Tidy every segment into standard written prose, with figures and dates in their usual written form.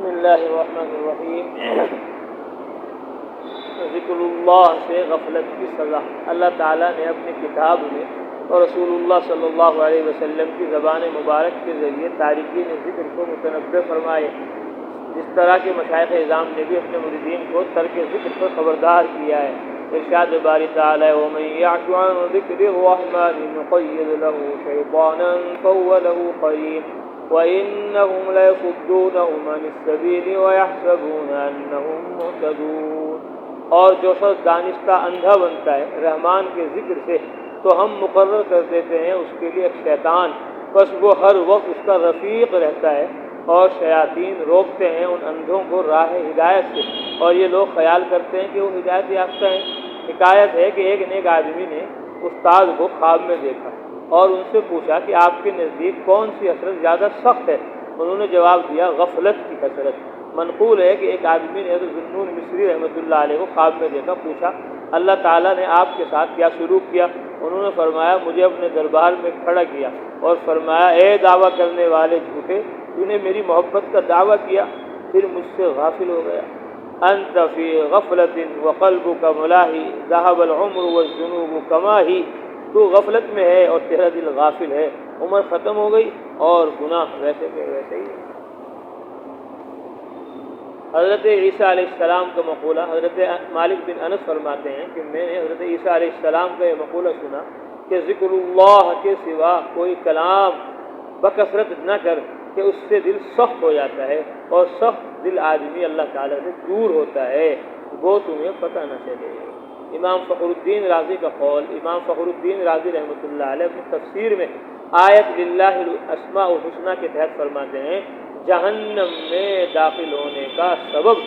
بسم اللہ الرحمن الرحیم۔ ذکر اللہ سے غفلت کی سزا اللہ تعالیٰ نے اپنی کتاب میں اور رسول اللہ صلی اللہ علیہ وسلم کی زبان مبارک کے ذریعے تارکین ذکر کو متنبہ فرمائے، جس طرح کے مشائخ اعظام نے بھی اپنے مریدین کو ترک ذکر پر خبردار کیا ہے۔ ارشاد باری تعالیٰ وَمَن يَعْشُ عَن ذِكْرِ الرَّحْمَنِ نُقَيِّضْ لَهُ شَيْطَانًا فَهُوَ لَهُ قَرِينٌ وَإِنَّهُمْ لَيَصُدُّونَهُمْ عَنِ السَّبِيلِ وَيَحْسَبُونَ أَنَّهُمْ مُهْتَدُونَ۔ اور جو شخص دانستہ اندھا بنتا ہے رحمان کے ذکر سے تو ہم مقرر کر دیتے ہیں اس کے لیے ایک شیطان، بس وہ ہر وقت اس کا رفیق رہتا ہے، اور شیاطین روکتے ہیں ان اندھوں کو راہ ہدایت سے، اور یہ لوگ خیال کرتے ہیں کہ وہ ہدایت یافتہ ہیں۔ حکایت ہے کہ ایک نیک آدمی نے استاد کو خواب میں دیکھا اور ان سے پوچھا کہ آپ کے نزدیک کون سی حسرت زیادہ سخت ہے؟ انہوں نے جواب دیا غفلت کی حسرت۔ منقول ہے کہ ایک آدمی نے حضرت ذوالنون مصری رحمۃ اللہ علیہ کو خواب میں دیکھا، پوچھا اللہ تعالیٰ نے آپ کے ساتھ کیا سلوک کیا؟ انہوں نے فرمایا مجھے اپنے دربار میں کھڑا کیا اور فرمایا اے دعویٰ کرنے والے جھوٹے، تو نے میری محبت کا دعویٰ کیا پھر مجھ سے غافل ہو گیا۔ انت فی غفلت وقلبک ملاہی ذہب العمر والذنوب کما ہی، تو غفلت میں ہے اور تیرا دل غافل ہے، عمر ختم ہو گئی اور گناہ ویسے کے ویسے ہی۔ حضرت عیسیٰ علیہ السلام کا مقولہ، حضرت مالک بن انس فرماتے ہیں کہ میں نے حضرت عیسیٰ علیہ السلام کا یہ مقولہ سنا کہ ذکر اللہ کے سوا کوئی کلام بکثرت نہ کر کہ اس سے دل سخت ہو جاتا ہے، اور سخت دل آدمی اللہ تعالیٰ سے دور ہوتا ہے، وہ تمہیں پتہ نہ چلے۔ امام فخر الدین رازی کا قول، امام فخر الدین رازی رحمۃ اللہ علیہ اپنی تفسیر میں آیت للہ الاسماء الحسنی کے تحت فرماتے ہیں جہنم میں داخل ہونے کا سبب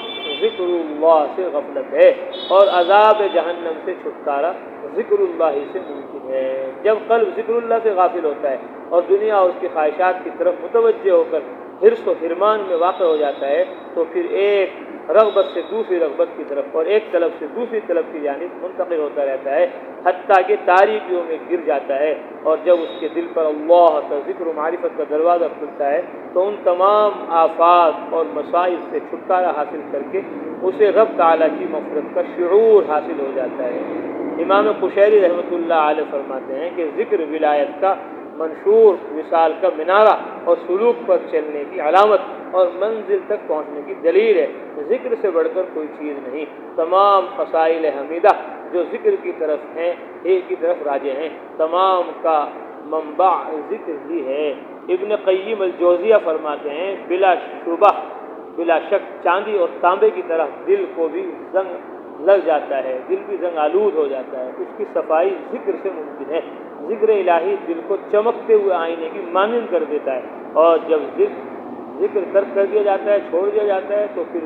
ذکر اللہ سے غفلت ہے، اور عذاب جہنم سے چھٹکارا ذکر اللہ سے ممکن ہے۔ جب قلب ذکر اللہ سے غافل ہوتا ہے اور دنیا اور اس کی خواہشات کی طرف متوجہ ہو کر حرص و حرمان میں واقع ہو جاتا ہے، تو پھر ایک رغبت سے دوسری رغبت کی طرف اور ایک طلب سے دوسری طلب کی جانب منتقل ہوتا رہتا ہے، حتیٰ کہ تاریکیوں میں گر جاتا ہے، اور جب اس کے دل پر اللہ کا ذکر و معرفت کا دروازہ کھلتا ہے تو ان تمام آفات اور مسائل سے چھٹکارا حاصل کر کے اسے رب تعالیٰ کی مغفرت کا شعور حاصل ہو جاتا ہے۔ امام قشیری رحمۃ اللہ علیہ فرماتے ہیں کہ ذکر ولایت کا منشور، وصال کا منارہ اور سلوک پر چلنے کی علامت اور منزل تک پہنچنے کی دلیل ہے۔ ذکر سے بڑھ کر کوئی چیز نہیں۔ تمام فضائل حمیدہ جو ذکر کی طرف ہیں، ایک کی طرف راجع ہیں، تمام کا منبع ذکر ہی ہے۔ ابن قیم الجوزیہ فرماتے ہیں بلا شبہ، بلا شک چاندی اور تانبے کی طرح دل کو بھی زنگ لگ جاتا ہے، دل بھی زنگ آلود ہو جاتا ہے، اس کی صفائی ذکر سے ممکن ہے۔ ذکر الہی دل کو چمکتے ہوئے آئینے کی مانند کر دیتا ہے، اور جب ذکر ترک کر دیا جاتا ہے، چھوڑ دیا جاتا ہے، تو پھر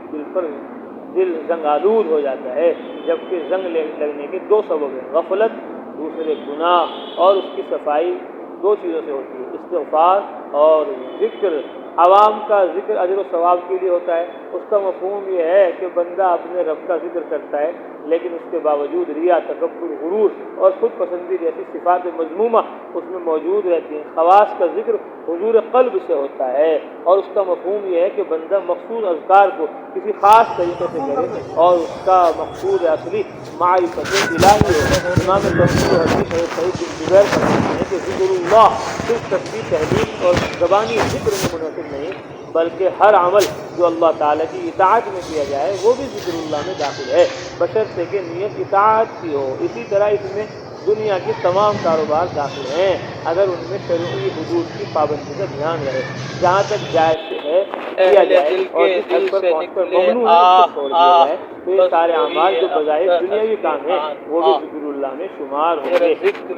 دل زنگ آلود ہو جاتا ہے۔ جبکہ زنگ لگنے کے دو سبب ہیں، غفلت، دوسرے گناہ، اور اس کی صفائی دو چیزوں سے ہوتی ہے، استغفار اور ذکر۔ عوام کا ذکر اجر و ثواب کے لیے ہوتا ہے، اس کا مفہوم یہ ہے کہ بندہ اپنے رب کا ذکر کرتا ہے، لیکن اس کے باوجود ریا، تکبر، غرور اور خود پسندی جیسی صفات مذمومہ اس میں موجود رہتی ہیں۔ خواص کا ذکر حضور قلب سے ہوتا ہے، اور اس کا مفہوم یہ ہے کہ بندہ مخصوص اذکار کو کسی خاص طریقے سے کرے اور اس کا مقصود اصلی معرفت الہی ہو۔ امام تفسیر و حدیث حضرت سعید بن جبیر فرماتے ہیں کہ ذکر اللہ صرف تسبیح، تحلیل اور زبانی ذکر میں منحصر نہیں، بلکہ ہر عمل جو اللہ تعالیٰ کی اطاعت میں کیا جائے وہ بھی ذکر اللہ میں داخل ہے، بشرطے کہ نیت اطاعت کی ہو۔ اسی طرح اس میں دنیا کی تمام کاروبار داخل ہیں، اگر ان میں شرعی حدود کی پابندی کا دھیان رہے، جہاں تک جائز ہے کیا جائے اور جس حد پر پہنچ کر ممنوع ہے اس کو چھوڑ دیا جائے، تو یہ سارے اعمال جو بظاہر دنیاوی کام ہیں وہ بھی ذکر اللہ میں شمار ہوں گے۔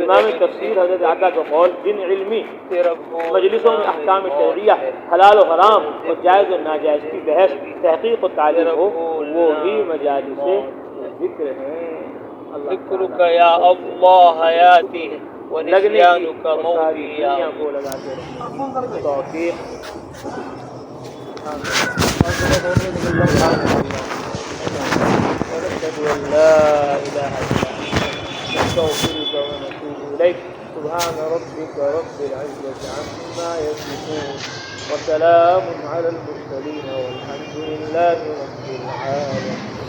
امام تفسیر حضرت عطا کا قول جن علمی مجلسوں میں احکام شرعیہ، حلال و حرام اور جائز و ناجائز کی بحث، تحقیق و تعلیم ہو، وہ بھی مجالس ذکر ہیں۔ ذکرک یا اللہ حیاتی ونسیانک موتی یا کو لگاتے رہے توفیق۔ ونشهد ان لا اله الا انت نستغفرك ونتوب اليك۔ سبحان ربك رب العزة عما يصفون وسلام على المرسلين والحمد لله رب العالمين.